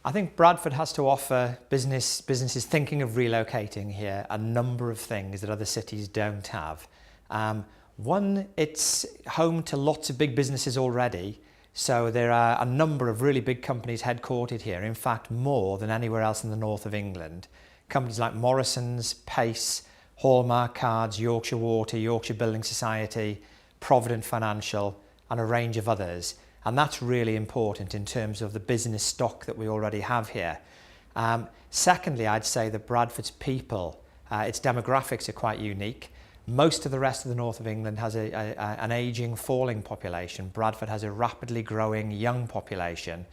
I think Bradford has to offer businesses thinking of relocating here a number of things that other cities don't have. One, it's home to lots of big businesses already. So there are a number of really big companies headquartered here, in fact more than anywhere else in the north of England. Companies like Morrison's, Pace, Hallmark Cards, Yorkshire Water, Yorkshire Building Society, Provident Financial and a range of others. And that's really important in terms of the business stock that we already have here. Secondly, I'd say that Bradford's people, its demographics are quite unique. Most of the rest of the north of England has an ageing, falling population. Bradford has a rapidly growing young population.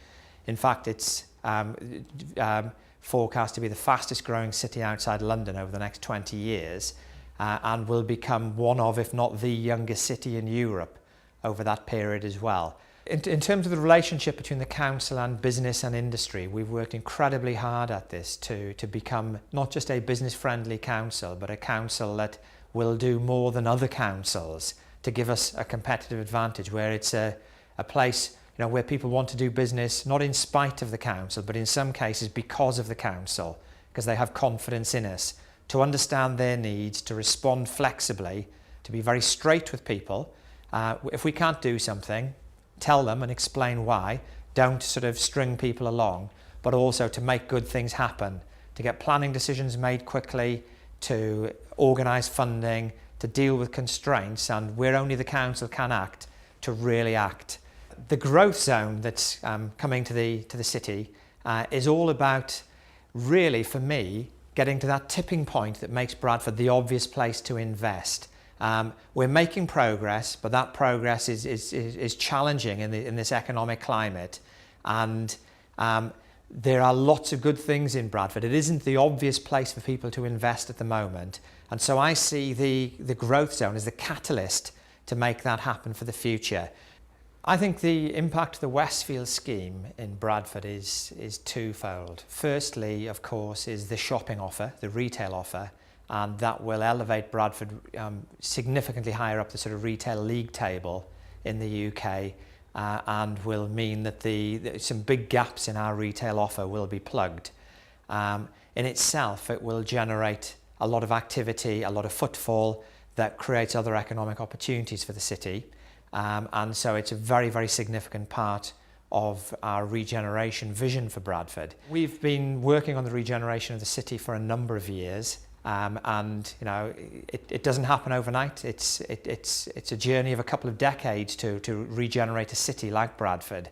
In fact, it's forecast to be the fastest growing city outside London over the next 20 years and will become one of, if not the youngest city in Europe over that period as well. In terms of the relationship between the council and business and industry, we've worked incredibly hard at this to become not just a business-friendly council, but a council that will do more than other councils to give us a competitive advantage, where it's a place where people want to do business, not in spite of the council, but in some cases because of the council, because they have confidence in us, to understand their needs, to respond flexibly, to be very straight with people. If we can't do something, tell them and explain why. Don't sort of string people along, but also to make good things happen, to get planning decisions made quickly, to organise funding, to deal with constraints, and where only the council can act, to really act. The growth zone that's coming to the city is all about, really for me, getting to that tipping point that makes Bradford the obvious place to invest. We're making progress, but that progress is challenging in this economic climate, and there are lots of good things in Bradford. It isn't the obvious place for people to invest at the moment, and so I see the growth zone as the catalyst to make that happen for the future. I think the impact of the Westfield scheme in Bradford is twofold. Firstly, of course, is the shopping offer, the retail offer, and that will elevate Bradford significantly higher up the sort of retail league table in the UK, and will mean that some big gaps in our retail offer will be plugged. In itself, it will generate a lot of activity, a lot of footfall that creates other economic opportunities for the city. And so it's a very, very significant part of our regeneration vision for Bradford. We've been working on the regeneration of the city for a number of years. And it doesn't happen overnight. It's a journey of a couple of decades to regenerate a city like Bradford,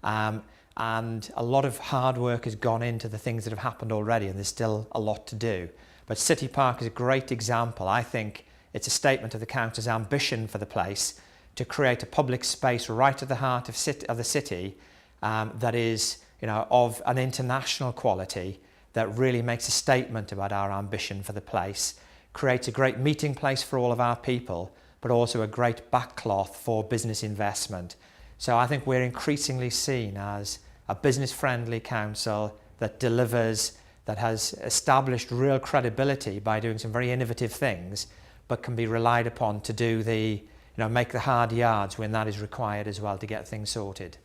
and a lot of hard work has gone into the things that have happened already, and there's still a lot to do. But City Park is a great example. I think it's a statement of the council's ambition for the place to create a public space right at the heart of the city that is of an international quality, that really makes a statement about our ambition for the place, creates a great meeting place for all of our people, but also a great backcloth for business investment. So I think we're increasingly seen as a business-friendly council that delivers, that has established real credibility by doing some very innovative things, but can be relied upon to do make the hard yards when that is required as well to get things sorted.